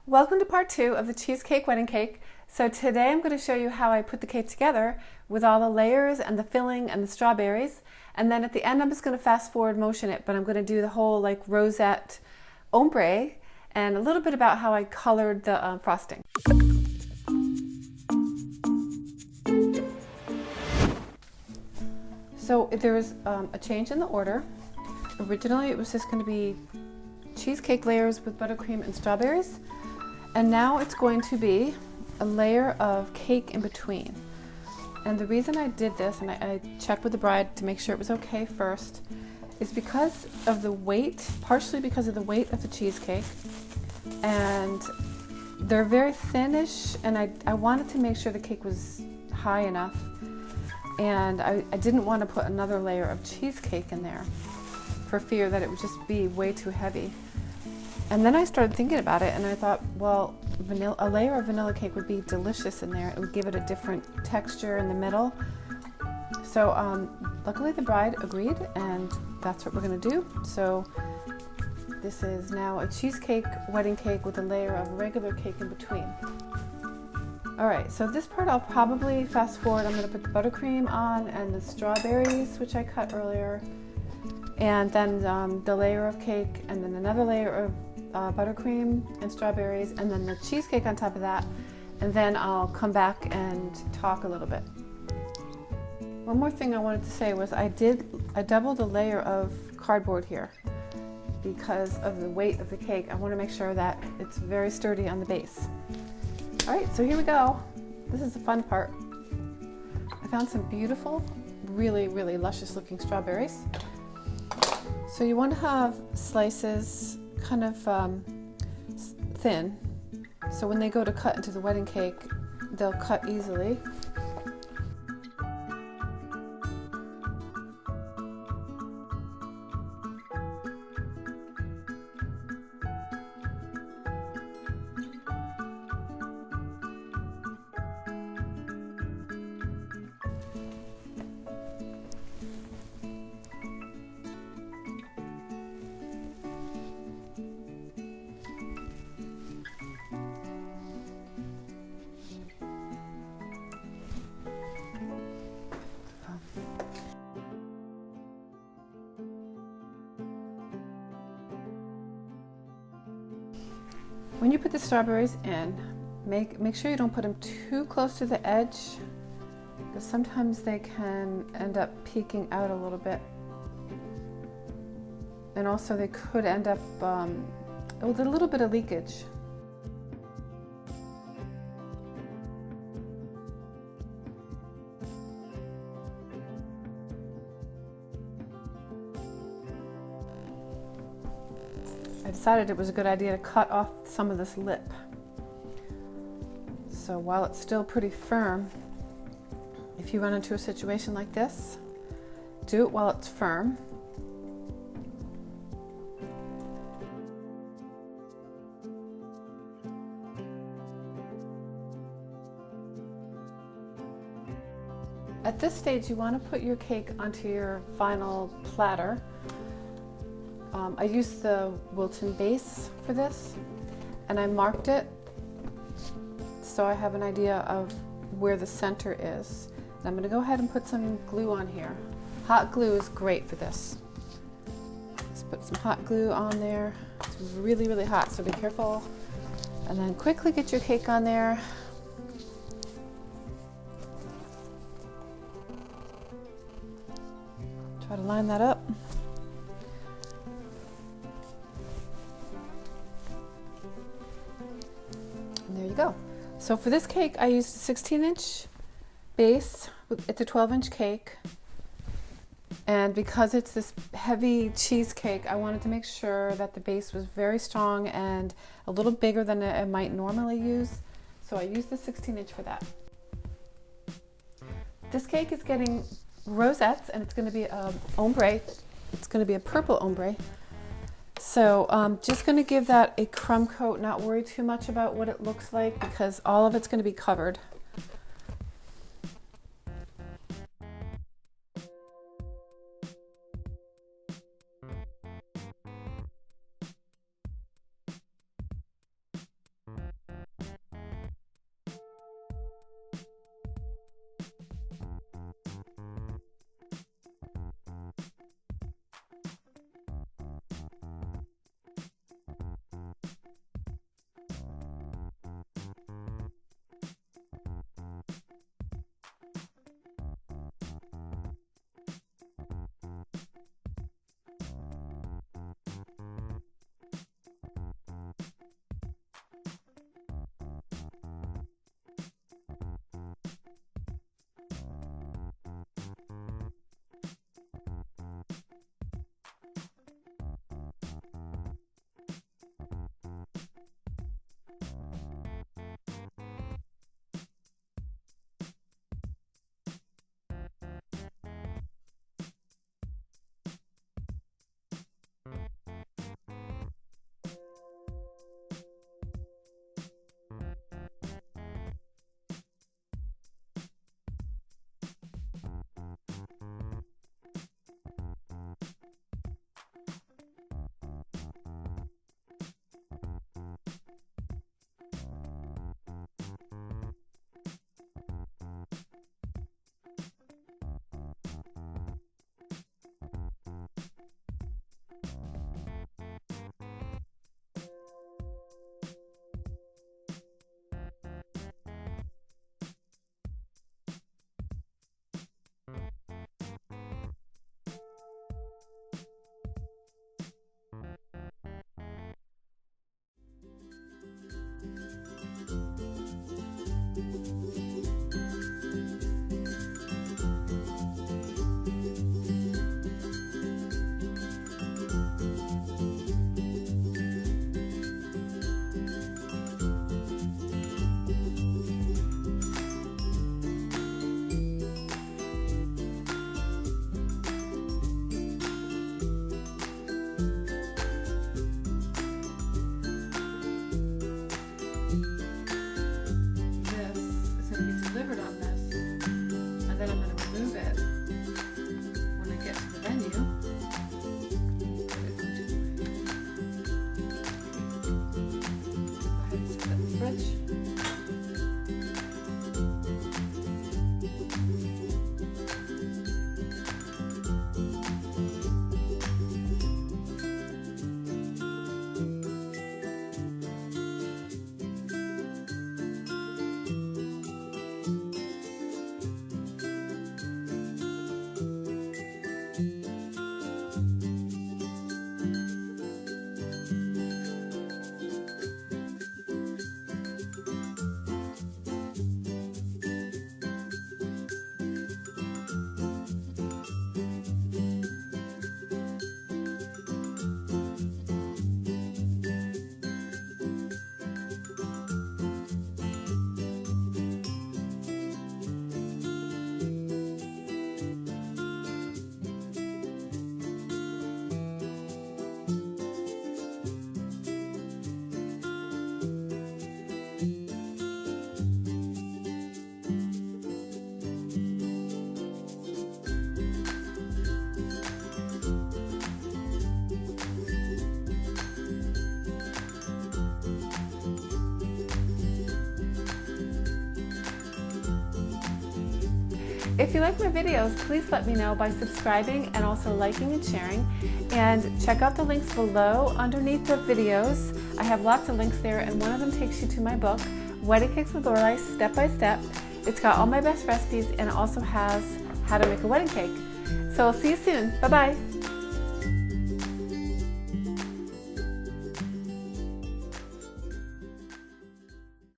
Welcome to part 2 of the cheesecake wedding cake. So today I'm going to show you how I put the cake together with all the layers and the filling and the strawberries. And then at the end I'm just going to fast forward motion it, but I'm going to do the whole like rosette ombre and a little bit about how I colored the frosting. So there was a change in the order. Originally it was just going to be cheesecake layers with buttercream and strawberries. And now it's going to be a layer of cake in between. And the reason I did this, and I checked with the bride to make sure it was okay first, is because of the weight, partially because of the weight of the cheesecake. And they're very thinnish, and I wanted to make sure the cake was high enough. And I didn't want to put another layer of cheesecake in there for fear that it would just be way too heavy. And then I started thinking about it and I thought, well, a layer of vanilla cake would be delicious in there. It would give it a different texture in the middle. So luckily the bride agreed, and that's what we're going to do. So this is now a cheesecake wedding cake with a layer of regular cake in between. Alright, so this part I'll probably fast forward. I'm going to put the buttercream on and the strawberries, which I cut earlier, and then the layer of cake, and then another layer of buttercream and strawberries, and then the cheesecake on top of that, and then I'll come back and talk a little bit. One more thing I wanted to say was I doubled a layer of cardboard here because of the weight of the cake. I want to make sure that it's very sturdy on the base. Alright, so here we go. This is the fun part. I found some beautiful, really luscious looking strawberries. So you want to have slices kind of thin, so when they go to cut into the wedding cake, they'll cut easily. When you put the strawberries in, make sure you don't put them too close to the edge, because sometimes they can end up peeking out a little bit. And also they could end up with a little bit of leakage. I decided it was a good idea to cut off some of this lip. So while it's still pretty firm, if you run into a situation like this, do it while it's firm. At this stage, you want to put your cake onto your final platter. I used the Wilton base for this, and I marked it so I have an idea of where the center is. And I'm going to go ahead and put some glue on here. Hot glue is great for this. Let's put some hot glue on there. It's really hot, so be careful. And then quickly get your cake on there. Try to line that up. There you go. So for this cake I used a 16-inch base. It's a 12-inch cake, and because it's this heavy cheesecake, I wanted to make sure that the base was very strong and a little bigger than I might normally use, so I used the 16-inch for that. This cake is getting rosettes, and it's going to be ombre. It's going to be a purple ombre. So just going to give that a crumb coat, not worry too much about what it looks like because all of it's going to be covered. sandwich. If you like my videos, please let me know by subscribing and also liking and sharing. And check out the links below underneath the videos. I have lots of links there, and one of them takes you to my book, Wedding Cakes with Lorelei, Step by Step. It's got all my best recipes and it also has how to make a wedding cake. So I'll see you soon. Bye-bye.